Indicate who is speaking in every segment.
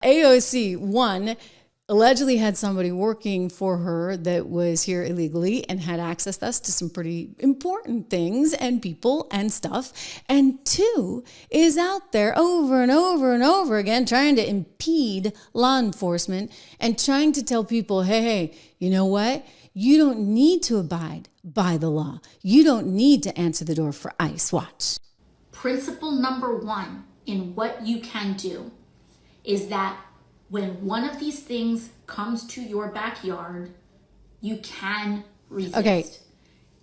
Speaker 1: AOC, one, allegedly had somebody working for her that was here illegally and had accessed us to some pretty important things and people and stuff. And two, is out there over and over and over again trying to impede law enforcement and trying to tell people, hey, you know what? You don't need to abide by the law. You don't need to answer the door for ICE. Watch.
Speaker 2: Principle number one in what you can do is that when one of these things comes to your backyard, you can resist.
Speaker 1: Okay.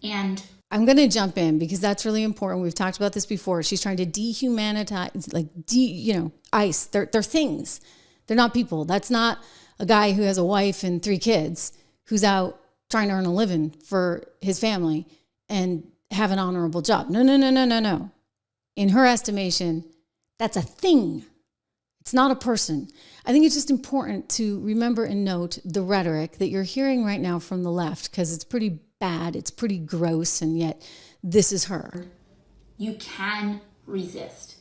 Speaker 2: And
Speaker 1: I'm going to jump in because that's really important. We've talked about this before. She's trying to dehumanize, ICE. They're things. They're not people. That's not a guy who has a wife and 3 kids who's out trying to earn a living for his family and have an honorable job. No. In her estimation, that's a thing. It's not a person. I think it's just important to remember and note the rhetoric that you're hearing right now from the left, because it's pretty bad, it's pretty gross, and yet this is her.
Speaker 2: You can resist.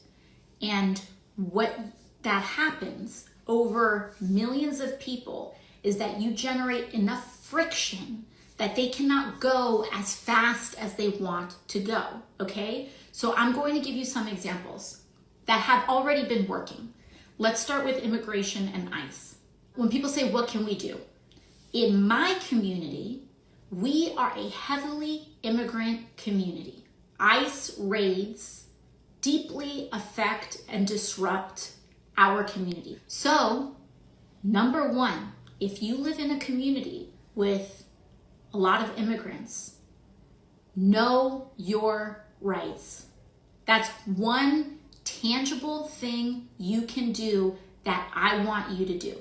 Speaker 2: And what that happens over millions of people is that you generate enough friction that they cannot go as fast as they want to go, okay? So I'm going to give you some examples that have already been working. Let's start with immigration and ICE. When people say, what can we do? In my community, we are a heavily immigrant community. ICE raids deeply affect and disrupt our community. So, number one, if you live in a community with a lot of immigrants, know your rights. That's one tangible thing you can do that I want you to do.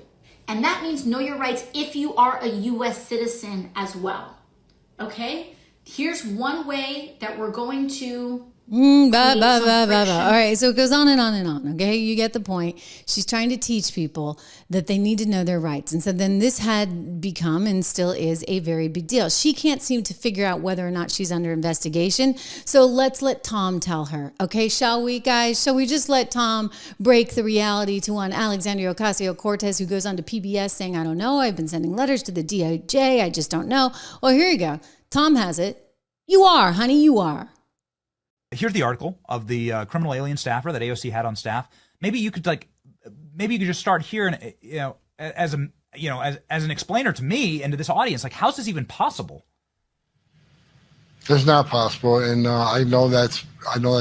Speaker 2: And that means know your rights if you are a US citizen as well. Okay? Here's one way that we're going to
Speaker 1: All right, so it goes on and on and on, okay? You get the point. She's trying to teach people that they need to know their rights. And so then this had become and still is a very big deal. She can't seem to figure out whether or not she's under investigation. So let's let Tom tell her, okay? Shall we, guys? Shall we just let Tom break the reality to one Alexandria Ocasio-Cortez, who goes on to PBS saying, I don't know, I've been sending letters to the DOJ, I just don't know. Well, here you go. Tom has it. You are, honey, you are.
Speaker 3: Here's the article of the criminal alien staffer that AOC had on staff. Maybe you could just start here and as an explainer to me and to this audience, like, how's this even possible?
Speaker 4: It's not possible, and I know that's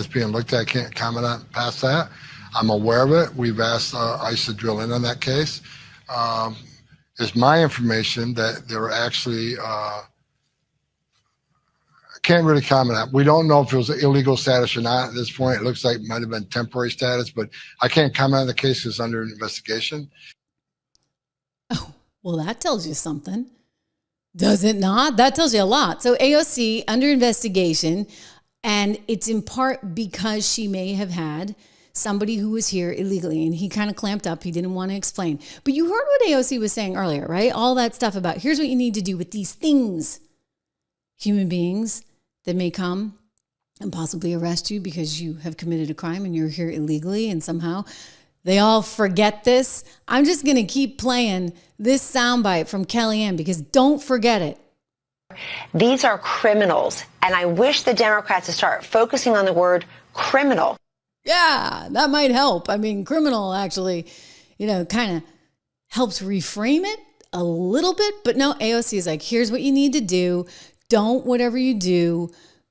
Speaker 4: being looked at. I can't comment on past that. I'm aware of it. We've asked ICE to drill in on that case. It's my information that there were actually. Can't really comment on it. We don't know if it was illegal status or not at this point. It looks like it might have been temporary status, but I can't comment on the case. It's under investigation.
Speaker 1: Oh, well, that tells you something. Does it not? That tells you a lot. So AOC under investigation, and it's in part because she may have had somebody who was here illegally, and he kind of clamped up. He didn't want to explain. But you heard what AOC was saying earlier, right? All that stuff about here's what you need to do with these things. Human beings that may come and possibly arrest you because you have committed a crime and you're here illegally, and somehow they all forget this. I'm just going to keep playing this soundbite from Kellyanne because don't forget it.
Speaker 5: These are criminals, and I wish the Democrats would start focusing on the word criminal.
Speaker 1: Yeah, that might help. I mean, criminal actually, kind of helps reframe it a little bit, but no, AOC is like, here's what you need to do. Don't, whatever you do,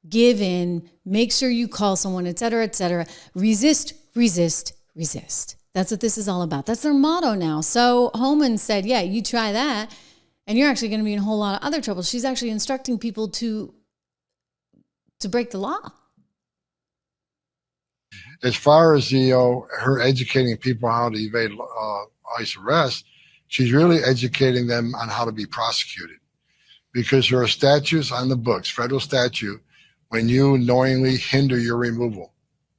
Speaker 1: give in, make sure you call someone, et cetera, et cetera. Resist, resist, resist. That's what this is all about. That's their motto now. So Holman said, yeah, you try that, and you're actually going to be in a whole lot of other trouble. She's actually instructing people to break the law.
Speaker 4: As far as her educating people how to evade ICE arrest, she's really educating them on how to be prosecuted. Because there are statutes on the books, federal statute, when you knowingly hinder your removal,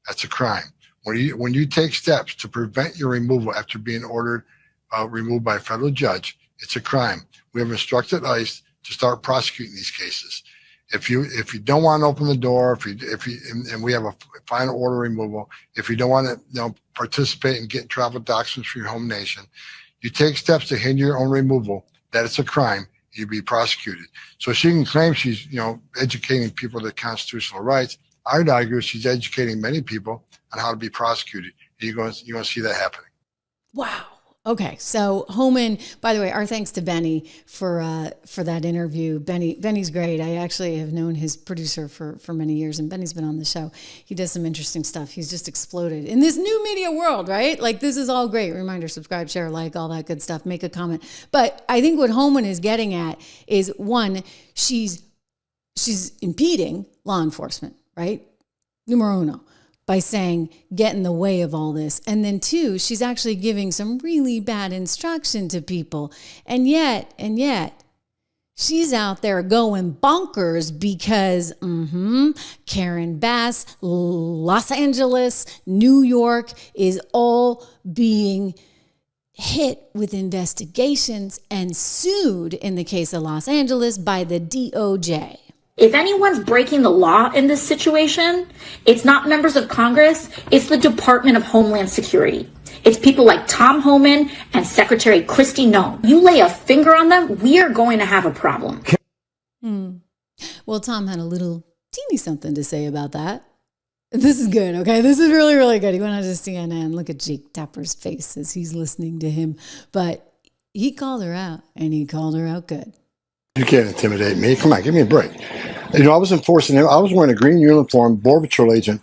Speaker 4: that's a crime. When you take steps to prevent your removal after being ordered removed by a federal judge, it's a crime. We have instructed ICE to start prosecuting these cases. If you don't want to open the door, and we have a final order removal, if you don't want to participate in getting travel documents from your home nation, you take steps to hinder your own removal, that it's a crime, you'd be prosecuted. So she can claim she's educating people to constitutional rights. I'd argue she's educating many people on how to be prosecuted. You're going to see that happening.
Speaker 1: Wow. Okay, so Homan, by the way, our thanks to Benny for that interview. Benny's great. I actually have known his producer for many years, and Benny's been on the show. He does some interesting stuff. He's just exploded in this new media world, right? Like, this is all great. Reminder, subscribe, share, like, all that good stuff. Make a comment. But I think what Homan is getting at is, one, she's impeding law enforcement, right? Numero uno. By saying, get in the way of all this. And then two, she's actually giving some really bad instruction to people. And yet, she's out there going bonkers because Karen Bass, Los Angeles, New York is all being hit with investigations and sued in the case of Los Angeles by the DOJ.
Speaker 2: If anyone's breaking the law in this situation, it's not members of Congress, it's the Department of Homeland Security. It's people like Tom Homan and Secretary Kristi Noem. You lay a finger on them, we are going to have a problem.
Speaker 1: Well, Tom had a little teeny something to say about that. This is good, okay? This is really, really good. He went on to CNN. Look at Jake Tapper's face as he's listening to him. But he called her out, and he called her out good.
Speaker 4: You can't intimidate me. Come on, give me a break. I was enforcing it. I was wearing a green uniform, Border Patrol agent,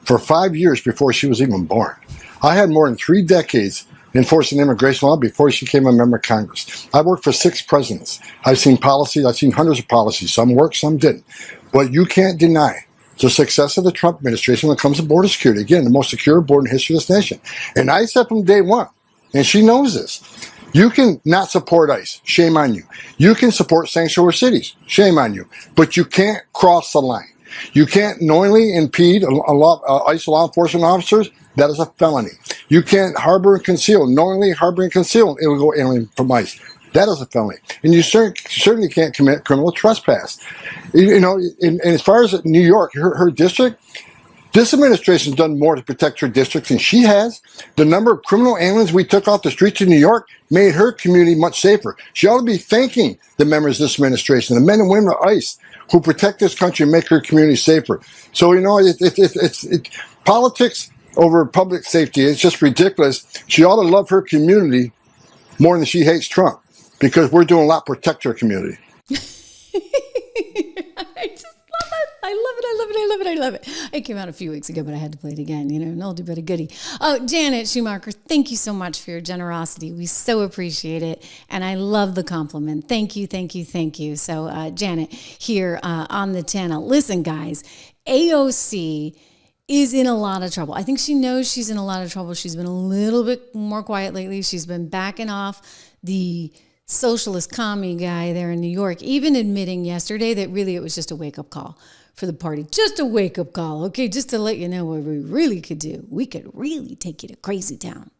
Speaker 4: for 5 years before she was even born. I had more than 3 decades enforcing immigration law before she became a member of Congress. I worked for 6 presidents. I've seen policies. I've seen hundreds of policies. Some worked, some didn't. But you can't deny the success of the Trump administration when it comes to border security. Again, the most secure border in the history of this nation. And I said from day one, and she knows this, you can not support ICE. Shame on you. You can support sanctuary cities. Shame on you. But you can't cross the line. You can't knowingly impede ICE law enforcement officers. That is a felony. You can't harbor and conceal, knowingly harbor and conceal an illegal alien from ICE. That is a felony. And you certainly can't commit criminal trespass. And as far as New York, her district, this administration has done more to protect her district than she has. The number of criminal aliens we took off the streets of New York made her community much safer. She ought to be thanking the members of this administration, the men and women of ICE, who protect this country and make her community safer. So, it's politics over public safety. It's just ridiculous. She ought to love her community more than she hates Trump, because we're doing a lot to protect her community.
Speaker 1: I love it. It came out a few weeks ago, but I had to play it again, an oldie but a goodie. Oh, Janet Schumacher, thank you so much for your generosity. We so appreciate it. And I love the compliment. Thank you. So, Janet, here on the channel. Listen, guys, AOC is in a lot of trouble. I think she knows she's in a lot of trouble. She's been a little bit more quiet lately. She's been backing off the socialist commie guy there in New York, even admitting yesterday that really it was just a wake-up call for the party. Just a wake-up call, okay? Just to let you know what we really could do. We could really take you to Crazy Town.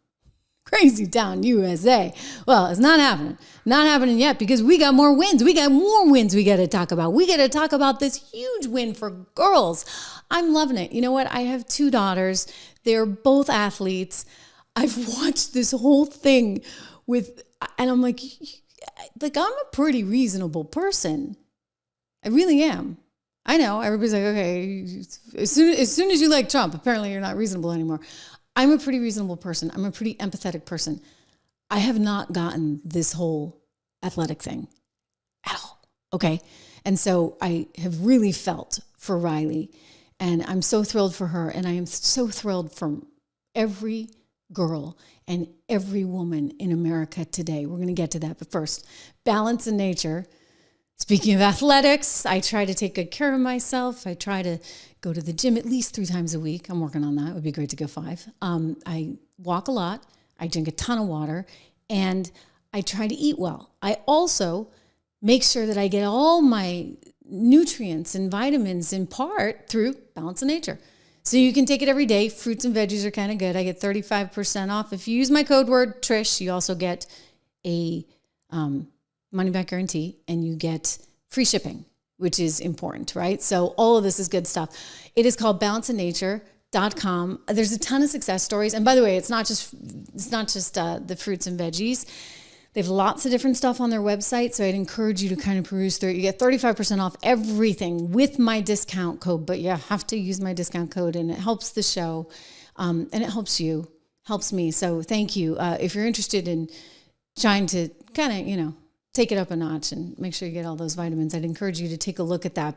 Speaker 1: Crazy Town, USA. Well, it's not happening. Not happening yet, because we got more wins. We got more wins we got to talk about. We got to talk about this huge win for girls. I'm loving it. You know what? I have 2 daughters. They're both athletes. I've watched this whole thing and I'm like, I'm a pretty reasonable person. I really am. I know everybody's like, okay, as soon as you like Trump, apparently you're not reasonable anymore. I'm a pretty reasonable person. I'm a pretty empathetic person. I have not gotten this whole athletic thing at all. Okay. And so I have really felt for Riley, and I'm so thrilled for her. And I am so thrilled for every girl and every woman in America today. We're going to get to that. But first, balance in nature. Speaking of athletics, I try to take good care of myself. I try to go to the gym at least 3 times a week. I'm working on that. It would be great to go 5. I walk a lot. I drink a ton of water, and I try to eat well. I also make sure that I get all my nutrients and vitamins in part through balance in nature. So you can take it every day. Fruits and veggies are kind of good. I get 35% off. If you use my code word Trish, you also get a money back guarantee, and you get free shipping which is important, right? So all of this is good stuff. It is called balanceinature.com. There's a ton of success stories. And by the way, it's not just the fruits and veggies. They have lots of different stuff on their website. So I'd encourage you to kind of peruse through it. You get 35% off everything with my discount code, but you have to use my discount code, and it helps the show. And it helps you, helps me. So thank you. If you're interested in trying to kind of, take it up a notch and make sure you get all those vitamins, I'd encourage you to take a look at that.